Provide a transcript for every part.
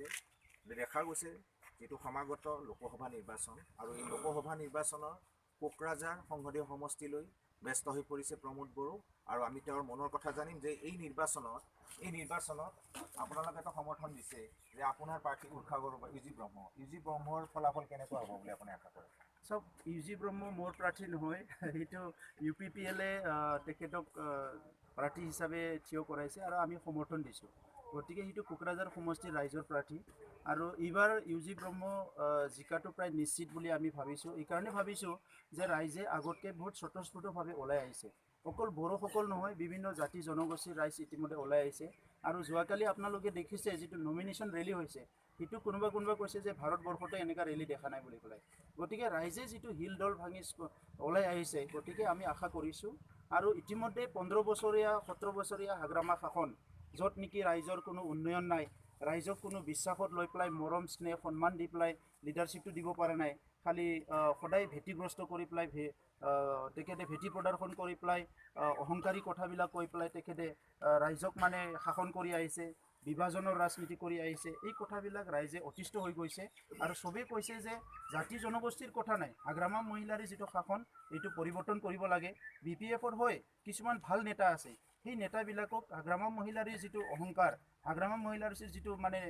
পৰিপ্ৰেক্ষিতে দেখা গৈছে যিটো সমাগত লোকসভা নিৰ্বাচন আৰু এই লোকসভা নিৰ্বাচনৰ কোকৰাঝাৰ সংসদীয় সমষ্টিলৈ ব্যস্ত হৈ পৰিছে প্ৰমোদ বড়ো আৰু আমি তেওঁৰ মনৰ কথা জানিম যে এই নিৰ্বাচনত আপোনালোকে এটা সমৰ্থন দিছে যে আপোনাৰ প্ৰাৰ্থী উৰ্খাগৰ ইউজি ব্ৰহ্মৰ ফলাফল কেনেকুৱা হ'ব বুলি আপুনি আশা কৰে? চব ইউজি ব্ৰহ্ম মোৰ প্ৰাৰ্থী নহয়, সেইটো UPPL তেখেতক প্ৰাৰ্থী হিচাপে থিয় কৰাইছে আৰু আমি সমৰ্থন দিছোঁ। গতিকে সেইটো কোকৰাঝাৰ সমষ্টিৰ ৰাইজৰ প্ৰাৰ্থী আৰু এইবাৰ ইউজি ব্ৰহ্ম জিকাটো প্ৰায় নিশ্চিত বুলি আমি ভাবিছোঁ। এইকাৰণে ভাবিছোঁ যে ৰাইজে আগতকৈ বহুত স্বতঃস্ফূৰ্তভাৱে ওলাই আহিছে। অকল বড়োসকল নহয়, বিভিন্ন জাতি জনগোষ্ঠীৰ ৰাইজ ইতিমধ্যে ওলাই আহিছে। আৰু যোৱাকালি আপোনালোকে দেখিছে যিটো নমিনেশ্যন ৰেলী হৈছে, সেইটো কোনোবা কৈছে যে ভাৰতবৰ্ষতে এনেকুৱা ৰেলী দেখা নাই বুলি পেলাই। গতিকে ৰাইজে যিটো হিল দল ভাঙি ওলাই আহিছে, গতিকে আমি আশা কৰিছোঁ। আৰু ইতিমধ্যে 15 বছৰীয়া 17 বছৰীয়া হাগ্ৰামা শাসন, য'ত নেকি ৰাইজৰ কোনো উন্নয়ন নাই, ৰাইজক কোনো বিশ্বাসত লৈ পেলাই মৰম স্নেহ সন্মান দি পেলাই লিডাৰশ্বিপটো দিব পৰা নাই, খালি সদায় ভেটিগ্ৰস্ত কৰি পেলাই তেখেতে ভেটি প্ৰদৰ্শন কৰি পেলাই অহংকাৰী কথাবিলাক কৈ পেলাই তেখেতে ৰাইজক মানে শাসন কৰি আহিছে, বিভাজনৰ ৰাজনীতি কৰি আহিছে। এই কথাবিলাক ৰাইজে অতিষ্ঠ হৈ গৈছে আৰু চবেই কৈছে যে জাতি জনগোষ্ঠীৰ কথা নাই, হাগ্ৰামা মহিলাৰ যিটো শাসন এইটো পৰিৱৰ্তন কৰিব লাগে। BPFৰ হৈ কিছুমান ভাল নেতা আছে, সেই নেতাবিলাকক হাগ্ৰামা মহিলাৰ যিটো অহংকাৰ, হাগ্ৰামা মহিলাৰ যিটো মানে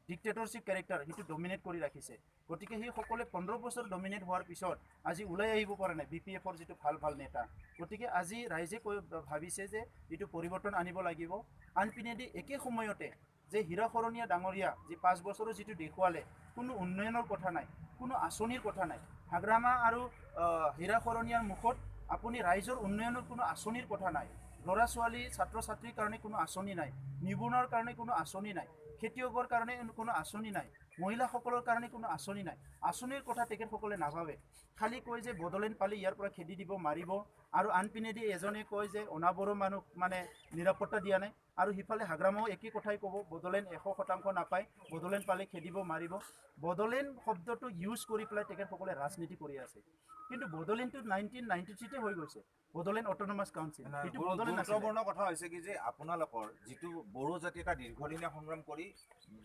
ডিক্টেটৰশ্বিপ কেৰেক্টাৰ, সেইটো ডমিনেট কৰি ৰাখিছে। গতিকে সেই সকলে 15 বছৰ ডমিনেট হোৱাৰ পিছত আজি ওলাই আহিব পৰা নাই BPFৰ যিটো ভাল নেতা। গতিকে আজি ৰাইজে ভাবিছে যে এইটো পৰিৱৰ্তন আনিব লাগিব। আনপিনেদি একে সময়তে যে হীৰা শৰণীয়া ডাঙৰীয়া যি 5 বছৰৰ যিটো দেখুৱালে, কোনো উন্নয়নৰ কথা নাই, কোনো আঁচনিৰ কথা নাই। হাগ্ৰামা আৰু হীৰা শৰণীয়াৰ মুখত আপুনি ৰাইজৰ উন্নয়নৰ কোনো আঁচনিৰ কথা নাই, ল'ৰা ছোৱালী ছাত্ৰ ছাত্ৰীৰ কাৰণে কোনো আঁচনি নাই, নিবনুৱাৰ কাৰণে কোনো আঁচনি নাই, খেতিয়কৰ কাৰণে কোনো আঁচনি নাই, মহিলাসকলৰ কাৰণে কোনো আঁচনি নাই। আঁচনিৰ কথা তেখেতসকলে নাভাবে, খালি কয় যে বড়োলেণ্ড পালে ইয়াৰ পৰা খেদি দিব মাৰিব, আৰু আনপিনেদি এজনে কয় যে অনাবৰো মানুহ মানে নিৰাপত্তা দিয়া নাই, আৰু সিফালে হাগ্ৰামাও একেই কথাই ক'ব, বড়োলেণ্ড 100% নাপায়, বড়োলেণ্ড পালে খেদিব মাৰিব। বড়োলেণ্ড শব্দটো ইউজ কৰি পেলাই তেখেতসকলে ৰাজনীতি কৰি আছে। কিন্তু বড়োলেণ্ডটো 1993 হৈ গৈছে, বড়োলেণ্ড অট'নমাছ কাউন্সিল। সেইটো গুৰুত্বপূৰ্ণ কথা হৈছে কি যে আপোনালোকৰ যিটো বড়ো জাতি এটা দীৰ্ঘদিনীয়া সংগ্ৰাম কৰি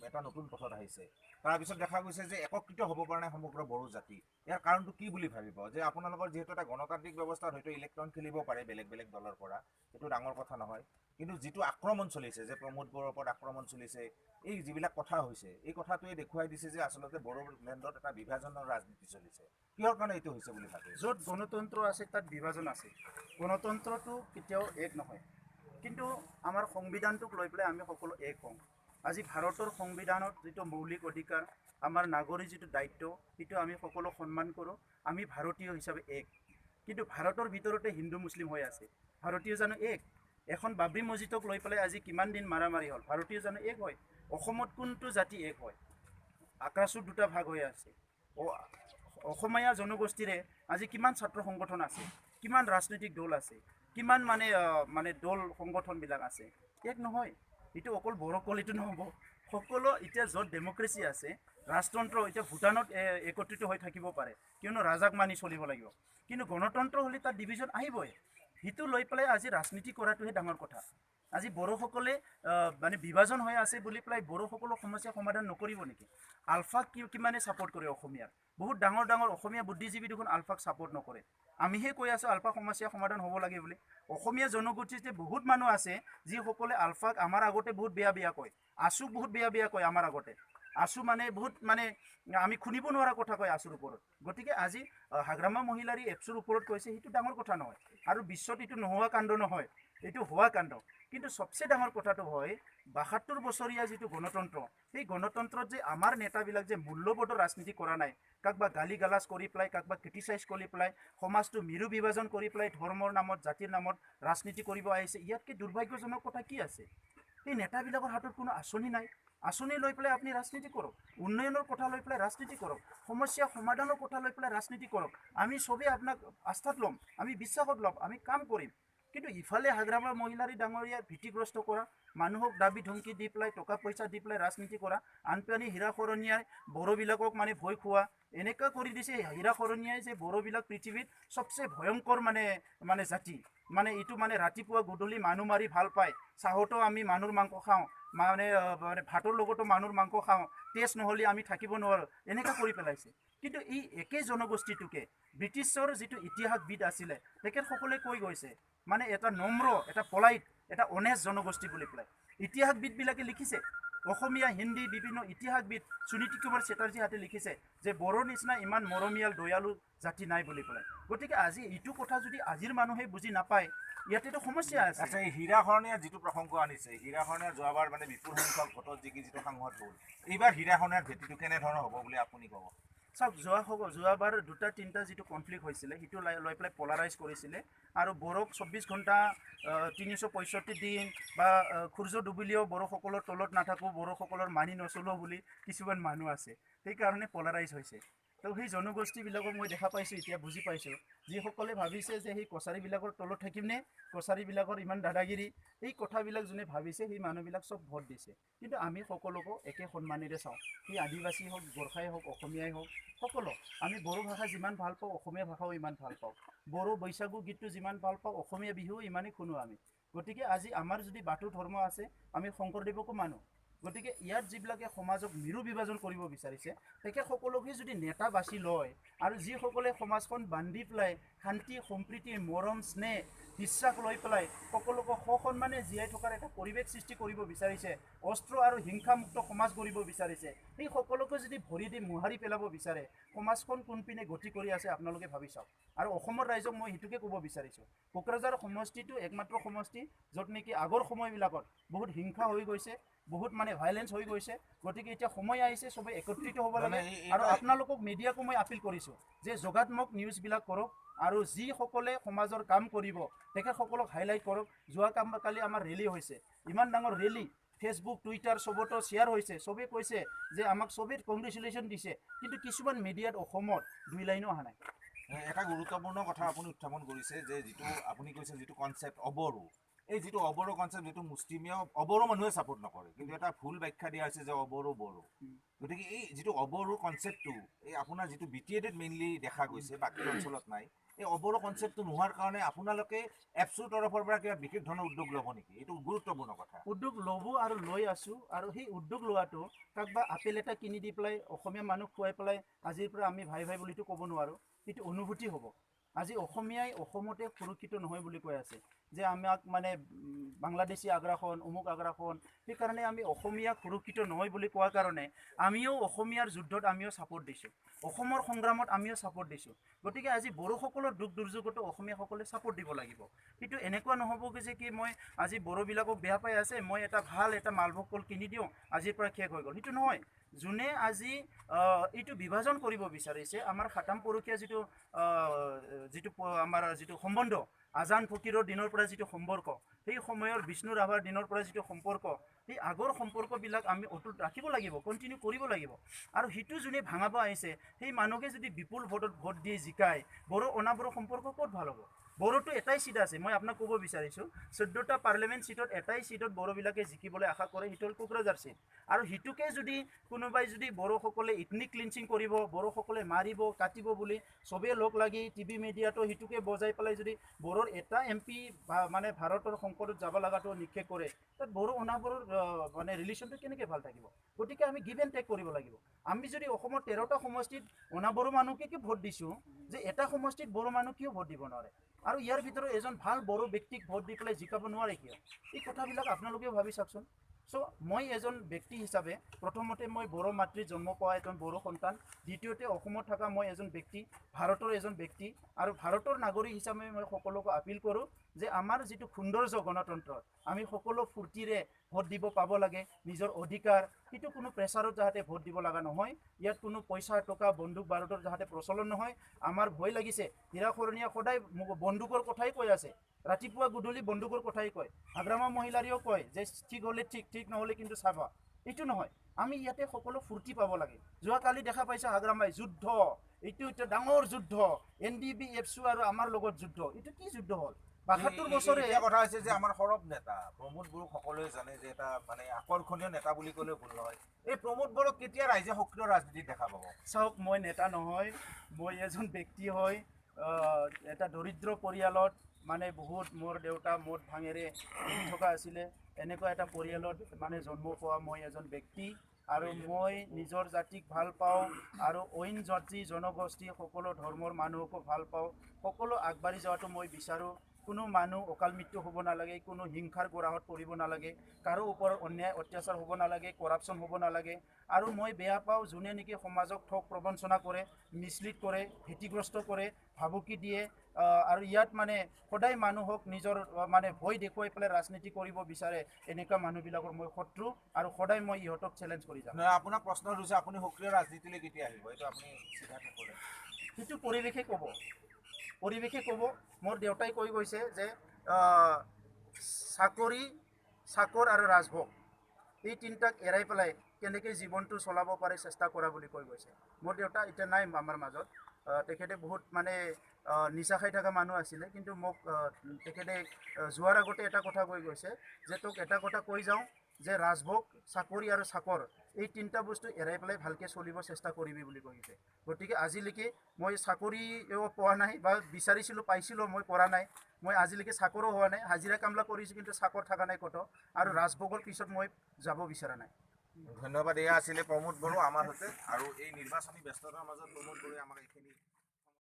এটা নতুন পথত আহিছে, তাৰপিছত দেখা গৈছে যে একত্ৰিত হ'ব পৰা নাই সমগ্ৰ বড়ো জাতি। ইয়াৰ কাৰণটো কি বুলি ভাবিব? যে আপোনালোকৰ যিহেতু এটা গণতান্ত্ৰিক ব্যৱস্থাত হয়তো ইলেকশ্যন খেলিব পাৰে বেলেগ দলৰ পৰা, সেইটো ডাঙৰ কথা নহয়, কিন্তু যিটো আক্ৰমণ চলিছে, যে প্ৰমোদ বড়োৰ ওপৰত আক্ৰমণ চলিছে, এই যিবিলাক কথা হৈছে, এই কথাটোৱে দেখুৱাই দিছে যে আচলতে বড়োলেণ্ডত এটা বিভাজনৰ ৰাজনীতি চলিছে। কিহৰ কাৰণে এইটো হৈছে বুলি ভাবে? য'ত গণতন্ত্ৰ আছে তাত বিভাজন আছে, গণতন্ত্ৰটো কেতিয়াও এক নহয়। কিন্তু আমাৰ সংবিধানটোক লৈ পেলাই আমি সকলো এক হওঁ। আজি ভাৰতৰ সংবিধানত যিটো মৌলিক অধিকাৰ, আমাৰ নাগৰিক যিটো দায়িত্ব, সেইটো আমি সকলো সন্মান কৰোঁ। আমি ভাৰতীয় হিচাপে এক, কিন্তু ভাৰতৰ ভিতৰতে হিন্দু মুছলিম হৈ আছে। ভাৰতীয় জানো এক? এখন বাবৰি মছজিদক লৈ পেলাই আজি কিমান দিন মাৰামাৰি হ'ল, ভাৰতীয় জানো এক হয়? অসমত কোনটো জাতি এক হয়? আক্ৰাছুৰ দুটা ভাগ হৈ আছে। অসমীয়া জনগোষ্ঠীৰে আজি কিমান ছাত্ৰ সংগঠন আছে, কিমান ৰাজনৈতিক দল আছে, কিমান মানে দল সংগঠনবিলাক আছে? এক নহয়। এইটো অকল বড়োকলিটো নহ'ব, সকলো এতিয়া য'ত ডেম'ক্ৰেচি আছে, ৰাজতন্ত্ৰ, এতিয়া ভূটানত একত্ৰিত হৈ থাকিব পাৰে, কিয়নো ৰাজাক মানি চলিব লাগিব। কিন্তু গণতন্ত্ৰ হ'লে তাত ডিভিজন আহিবই। সেইটো লৈ পেলাই আজি ৰাজনীতি কৰাটোহে ডাঙৰ কথা। আজি বড়োসকলে মানে বিভাজন হৈ আছে বুলি পেলাই বড়োসকলৰ সমস্যা সমাধান নকৰিব নেকি? আলফাক কিমানে ছাপোৰ্ট কৰে অসমীয়াৰ? বহুত ডাঙৰ অসমীয়া বুদ্ধিজীৱী দেখোন আলফাক ছাপোৰ্ট নকৰে। আমিহে কৈ আছোঁ আলফা সমস্যা সমাধান হ'ব লাগে বুলি। অসমীয়া জনগোষ্ঠীতে বহুত মানুহ আছে যিসকলে আলফাক আমাৰ আগতে বহুত বেয়া কয়, আছুক বহুত বেয়া কয় আমাৰ আগতে। আছু মানে বহুত মানে আমি শুনিব নোৱাৰা কথা কয় আছুৰ ওপৰত। গতিকে আজি হাগ্ৰামা মহিলাৰী এপছুৰ ওপৰত কৈছে, সেইটো ডাঙৰ কথা নহয়। আৰু বিশ্বত এইটো নোহোৱা কাণ্ড নহয়, এইটো হোৱা কাণ্ড। কিন্তু চবচে ডাঙৰ কথাটো হয় 72 বছৰীয়া যিটো গণতন্ত্ৰ, সেই গণতন্ত্ৰত যে আমাৰ নেতাবিলাক যে মূল্যবোধৰ ৰাজনীতি কৰা নাই, কাকবা গালি গালাজ কৰি পেলাই, কাকবা ক্ৰিটিচাইজ কৰি পেলাই, সমাজটো মিৰু বিভাজন কৰি পেলাই ধৰ্মৰ নামত জাতিৰ নামত ৰাজনীতি কৰিব আহিছে, ইয়াতকৈ দুৰ্ভাগ্যজনক কথা কি আছে? এই নেতাবিলাকৰ হাতত কোনো আঁচনি নাই। আঁচনি লৈ পেলাই আপুনি ৰাজনীতি কৰক, উন্নয়নৰ কথা লৈ পেলাই ৰাজনীতি কৰক, সমস্যা সমাধানৰ কথা লৈ পেলাই ৰাজনীতি কৰক। আমি চবেই আপোনাক আস্থাত ল'ম, আমি বিশ্বাসত ল'ম, আমি কাম কৰিম। কিন্তু ইফালে হাগ্ৰামা মহিলাৰী ডাঙৰীয়া ভীতিগ্ৰস্ত কৰা, মানুহক দাবী ধমকি দি পেলাই, টকা পইচা দি পেলাই ৰাজনীতি কৰা, আনপিনে হীৰা শৰণীয়াই বড়োবিলাকক মানে ভয় খোৱা, এনেকুৱা কৰি দিছে হীৰা শৰণীয়াই যে বড়োবিলাক পৃথিৱীত চবচে ভয়ংকৰ মানে জাতি, মানে এইটো মানে ৰাতিপুৱা গধূলি মানুহ মাৰি ভাল পায়, চাহতো আমি মানুহৰ মাংস খাওঁ, মানে ভাতৰ লগতো মানুহৰ মাংস খাওঁ, টেষ্ট নহ'লে আমি থাকিব নোৱাৰোঁ, এনেকুৱা কৰি পেলাইছে। কিন্তু এই একেই জনগোষ্ঠীটোকে ব্ৰিটিছৰ যিটো ইতিহাসবিদ আছিলে তেখেতসকলে কৈ গৈছে, মানে এটা নম্ৰ, এটা পলাইট, এটা অনেষ্ট জনগোষ্ঠী বুলি পেলাই ইতিহাসবিদবিলাকে লিখিছে। অসমীয়া, হিন্দী বিভিন্ন ইতিহাসবিদ সুনীতি কুমাৰ চেটাৰ্জীহঁতে লিখিছে যে বড়োৰ নিচিনা ইমান মৰমীয়াল দয়ালু জাতি নাই বুলি পেলাই। গতিকে আজি এইটো কথা যদি আজিৰ মানুহে বুজি নাপায়, ইয়াতেতো সমস্যা আছে। আচ্ছা, এই হীৰাখৰণীয়া যিটো প্ৰসংগ আনিছে, হীৰাখৰণীয়া যোৱাবাৰ মানে বিপুল সংখ্যক ভোটত জিকি যিটো সাংসদ হ'ল, এইবাৰ হীৰাখৰণীয়াৰ ভেটিটো কেনেধৰণৰ হ'ব বুলি আপুনি ক'ব? চাওক, যোৱাবাৰ 2-3টা যিটো কনফ্লিক্ট হৈছিলে সেইটো লৈ পেলাই পলাৰাইজ কৰিছিলে, আৰু বড়োক 24 ঘণ্টা 365 দিন বা সূৰ্য ডুবিলেও বড়োসকলৰ তলত নাথাকোঁ, বড়োসকলৰ মানি নচলোঁ বুলি কিছুমান মানুহ আছে, সেইকাৰণে পলাৰাইজ হৈছে। তো সেই জনগোষ্ঠীবিলাকক মই দেখা পাইছোঁ, এতিয়া বুজি পাইছোঁ, যিসকলে ভাবিছে যে সেই কছাৰীবিলাকৰ তলত থাকিমনে, কছাৰীবিলাকৰ ইমান দাদাগিৰি, এই কথাবিলাক যোনে ভাবিছে সেই মানুহবিলাক চব ভোট দিছে। কিন্তু আমি সকলোকো একে সন্মানেৰে চাওঁ, সেই আদিবাসী হওক, গোৰ্খাই হওক, অসমীয়াই হওক, সকলো আমি বড়ো ভাষা যিমান ভাল পাওঁ অসমীয়া ভাষাও ইমান ভাল পাওঁ, বড়ো বৈশাগু গীতটো যিমান ভাল পাওঁ অসমীয়া বিহুও ইমানেই শুনো আমি। গতিকে আজি আমাৰ যদি বাথৌ ধৰ্ম আছে, আমি শংকৰদেৱকো মানো। গতিকে ইয়াত যিবিলাকে সমাজক মেৰু বিভাজন কৰিব বিচাৰিছে তেখেতসকলকে যদি নেতা বাছি লয়, আৰু যিসকলে সমাজখন বান্ধি পেলাই শান্তি সম্প্ৰীতি মৰম স্নেহ বিশ্বাস লৈ পেলাই সকলোকে সসন্মানে জীয়াই থকাৰ এটা পৰিৱেশ সৃষ্টি কৰিব বিচাৰিছে, অস্ত্ৰ আৰু হিংসামুক্ত সমাজ গঢ়িব বিচাৰিছে, সেই সকলোকে যদি ভৰি দি মোহাৰি পেলাব বিচাৰে, সমাজখন কোনপিনে গতি কৰি আছে আপোনালোকে ভাবি চাওক। আৰু অসমৰ ৰাইজক মই সেইটোকে ক'ব বিচাৰিছোঁ, কোকৰাঝাৰ সমষ্টিটো একমাত্ৰ সমষ্টি য'ত নেকি আগৰ সময়বিলাকত বহুত হিংসা হৈ গৈছে, বহুত মানে ভাইলেঞ্চ হৈ গৈছে। গতিকে এতিয়া সময় আহিছে চবেই একত্ৰিত হ'ব লাগে। আৰু আপোনালোকক মিডিয়াকো মই আপিল কৰিছোঁ যে যোগাত্মক নিউজবিলাক কৰক, আৰু যিসকলে সমাজৰ কাম কৰিব তেখেতসকলক হাইলাইট কৰক। কালি আমাৰ ৰেলী হৈছে, ইমান ডাঙৰ ৰেলী, ফেচবুক টুইটাৰ চবতো শ্বেয়াৰ হৈছে, চবেই কৈছে যে আমাক চবেই কংগ্ৰেচুলেশ্যন দিছে, কিন্তু কিছুমান মিডিয়াত অসমত 2 লাইনো অহা নাই। এটা গুৰুত্বপূৰ্ণ কথা আপুনি উত্থাপন কৰিছে যে যিটো আপুনি কৈছে যিটো কনচেপ্ট অবড়ো, এই যিটো অবড়ো কনচেপ্ট, যিটো মুষ্টিমীয় অবড়ো মানুহে ছাপোৰ্ট নকৰে, কিন্তু এটা ভুল ব্যাখ্যা দিয়া হৈছে যে অবড়ো বড়ো। গতিকে এই যিটো অবড়ো কনচেপ্টটো, এই আপোনাৰ যিটো BTAত মেইনলি দেখা গৈছে, বাকী অঞ্চলত নাই, এই অবড়ো কনচেপ্টটো নোহোৱাৰ কাৰণে আপোনালোকে এপছুৰ তৰফৰ পৰা কিবা বিশেষ ধৰণৰ উদ্যোগ ল'ব নেকি? এইটো গুৰুত্বপূৰ্ণ কথা। উদ্যোগ ল'ব আৰু লৈ আছোঁ, আৰু সেই উদ্যোগ লোৱাটো কাকবা আপেল এটা কিনি দি পেলাই অসমীয়া মানুহ খুৱাই পেলাই আজিৰ পৰা আমি ভাই ভাই বুলিতো ক'ব নোৱাৰোঁ, সেইটো অনুভূতি হ'ব। আজি অসমীয়াই অসমতে সুৰক্ষিত নহয় বুলি কৈ আছে, যে আমাক মানে বাংলাদেশী আগ্ৰাসন, অমুক আগ্ৰাসন, সেইকাৰণে আমি অসমীয়া সুৰক্ষিত নহয় বুলি কোৱাৰ কাৰণে আমিও অসমীয়াৰ যুদ্ধত আমিও ছাপোৰ্ট দিছোঁ, অসমৰ সংগ্ৰামত আমিও ছাপোৰ্ট দিছোঁ। গতিকে আজি বড়োসকলৰ দুখ দুৰ্যোগতো অসমীয়াসকলে ছাপোৰ্ট দিব লাগিব। কিন্তু এনেকুৱা নহ'বগৈ যে কি মই আজি বড়োবিলাকক বেয়া পাই আছে, মই এটা ভাল এটা মালভোগ কল কিনি দিওঁ, আজিৰ পৰা শেষ হৈ গ'ল, সেইটো নহয়। যোনে আজি এইটো বিভাজন কৰিব বিচাৰিছে, আমাৰ সাতাম পৰখীয়া যিটো আমাৰ যিটো সম্বন্ধ, আজান ফকীৰৰ দিনৰ পৰা যিটো সম্পৰ্ক, সেই সময়ৰ বিষ্ণু ৰাভাৰ দিনৰ পৰা যিটো সম্পৰ্ক, সেই আগৰ সম্পৰ্কবিলাক আমি অটুট ৰাখিব লাগিব, কণ্টিনিউ কৰিব লাগিব। আৰু সেইটো যোনে ভাঙাব আহিছে, সেই মানুহকে যদি বিপুল ভোটত ভোট দি জিকায়, বড়ো অনাবড়ো সম্পৰ্ক ক'ত ভাল হ'ব? বড়োটো এটাই চিট আছে, মই আপোনাক ক'ব বিচাৰিছোঁ, 14টা পাৰ্লিয়ামেণ্ট চিটত এটাই চিটত বড়োবিলাকে জিকিবলৈ আশা কৰে, সেইটো হ'ল কোকৰাঝাৰ চিট। আৰু সিটোকে যদি কোনোবাই যদি বড়োসকলে ইথনিক ক্লিনচিং কৰিব, বড়োসকলে মাৰিব কাটিব বুলি চবেই লগ লাগি টিভি মিডিয়াটো সিটোকে বজাই পেলাই যদি বড়োৰ এটা MP মানে ভাৰতৰ সংসদত যাব লগাটো নিক্ষেপ কৰে, তাত বড়ো অনাবড়োৰ মানে ৰিলেশ্যনটো কেনেকৈ ভাল থাকিব? গতিকে আমি গিভ এণ্ড টেক কৰিব লাগিব। আমি যদি অসমৰ 13টা সমষ্টিত অনাবড়ো মানুহকে ভোট দিছোঁ, যে এটা সমষ্টিত বড়ো মানুহ কিয় ভোট দিব নোৱাৰে? আৰু ইয়াৰ ভিতৰত এজন ভাল বড়ো ব্যক্তিক ভোট দি পেলাই জিকাব নোৱাৰে কিয়? এই কথাবিলাক আপোনালোকেও ভাবি চাওকচোন। চ' মই এজন ব্যক্তি হিচাপে প্ৰথমতে মই বড়ো মাতৃৰ জন্ম পোৱা এজন বড়ো সন্তান, দ্বিতীয়তে অসমত থকা মই এজন ব্যক্তি, ভাৰতৰ এজন ব্যক্তি, আৰু ভাৰতৰ নাগৰিক হিচাপে মই সকলোকে আপিল কৰোঁ যে আমাৰ যিটো সৌন্দৰ্য গণতন্ত্ৰ, আমি সকলো ফূৰ্তিৰে ভোট দিব পাব লাগে, নিজৰ অধিকাৰ, সেইটো কোনো প্ৰেছাৰত যাতে ভোট দিব লগা নহয়, ইয়াত কোনো পইচা টকা বন্দুক বাৰুদৰ যাতে প্ৰচলন নহয়। আমাৰ ভয় লাগিছে, হীৰাখৰণীয়া সদায় বন্দুকৰ কথাই কৈ আছে, ৰাতিপুৱা গধূলি বন্দুকৰ কথাই কয়, হাগ্ৰামা মহিলাৰীও কয় যে ঠিক হ'লে ঠিক, ঠিক নহ'লে কিন্তু চাবা। এইটো নহয়, আমি ইয়াতে সকলো ফূৰ্তি পাব লাগে। যোৱাকালি দেখা পাইছে হাগ্ৰামাই যুদ্ধ, এইটো এতিয়া ডাঙৰ যুদ্ধ, NDB এপছু আৰু আমাৰ লগত যুদ্ধ, এইটো কি যুদ্ধ হ'ল? 72 বছৰে কথা হৈছে যে আমাৰ সৰব নেতা প্ৰমোদ বড়োক সকলোৱে জানে যে এটা মানে আকৰ্ষণীয় নেতা বুলি ক'লেও ভুল নহয়। এই প্ৰমোদ বড়োক কেতিয়া ৰাইজে সক্ৰিয় ৰাজনীতিত দেখা পাব? চাওক, মই নেতা নহয়, মই এজন ব্যক্তি হয়, এটা দৰিদ্ৰ পৰিয়ালত মানে বহুত মোৰ দেউতা মদ ভাঙেৰে পীড়ি থকা আছিলে। এনেকুৱা এটা পৰিয়ালত মানে জন্ম পোৱা মই এজন ব্যক্তি, আৰু মই নিজৰ জাতিক ভাল পাওঁ, আৰু অইন জাতি জনগোষ্ঠী সকলো ধৰ্মৰ মানুহকো ভাল পাওঁ। সকলো আগবাঢ়ি যোৱাটো মই বিচাৰোঁ। কোনো মানুহ অকাল মৃত্যু হ'ব নালাগে, কোনো হিংসাৰ গৰাহত পৰিব নালাগে, কাৰো ওপৰত অন্যায় অত্যাচাৰ হ'ব নালাগে, কৰাপশ্যন হ'ব নালাগে। আৰু মই বেয়া পাওঁ যোনে নেকি সমাজক ঠগ প্ৰবঞ্চনা কৰে, মিছলিড কৰে, ভীতিগ্ৰস্ত কৰে, ভাবুকি দিয়ে, আৰু ইয়াত মানে সদায় মানুহক নিজৰ মানে ভয় দেখুৱাই পেলাই ৰাজনীতি কৰিব বিচাৰে। এনেকুৱা মানুহবিলাকৰ মই শত্ৰু, আৰু সদায় মই ইহঁতক চেলেঞ্জ কৰি যাম। নহয়, আপোনাক প্ৰশ্ন সুধিছে আপুনি সক্ৰিয় ৰাজনীতিলৈ কেতিয়া আহিব, এইটো আপুনি চিধাকে ক'লে। সেইটো পৰিৱেশে ক'ব, পৰিৱেশে ক'ব। মোৰ দেউতাই কৈ গৈছে যে চাকৰি, চাকৰ আৰু ৰাজভোগ, এই তিনিটাক এৰাই পেলাই কেনেকৈ জীৱনটো চলাব পাৰে চেষ্টা কৰা বুলি কৈ গৈছে। মোৰ দেউতা এতিয়া নাই আমাৰ মাজত। তেখেতে বহুত মানে নিচা খাই থকা মানুহ আছিলে, কিন্তু মোক তেখেতে যোৱাৰ আগতে এটা কথা কৈ গৈছে যে তোক এটা কথা কৈ যাওঁ যে ৰাজভোগ, চাকৰি আৰু চাকৰ, এই তিনিটা বস্তু এৰাই পেলাই ভালকৈ চলিব চেষ্টা কৰিবি বুলি কৈছে। গতিকে আজিলৈকে মই চাকৰিও পোৱা নাই, বা বিচাৰিছিলোঁ পাইছিলোঁ, মই কৰা নাই। মই আজিলৈকে চাকৰো হোৱা নাই, হাজিৰা কামলা কৰিছোঁ, কিন্তু চাকৰ থকা নাই ক'তো, আৰু ৰাজভোগৰ পিছত মই যাব বিচৰা নাই। ধন্যবাদ। এয়া আছিলে প্ৰমোদ বড়ো আমাৰ সৈতে, আৰু এই নিৰ্বাচনী ব্যস্ততাৰ মাজত প্ৰমোদ বড়োৱে আমাক এইখিনি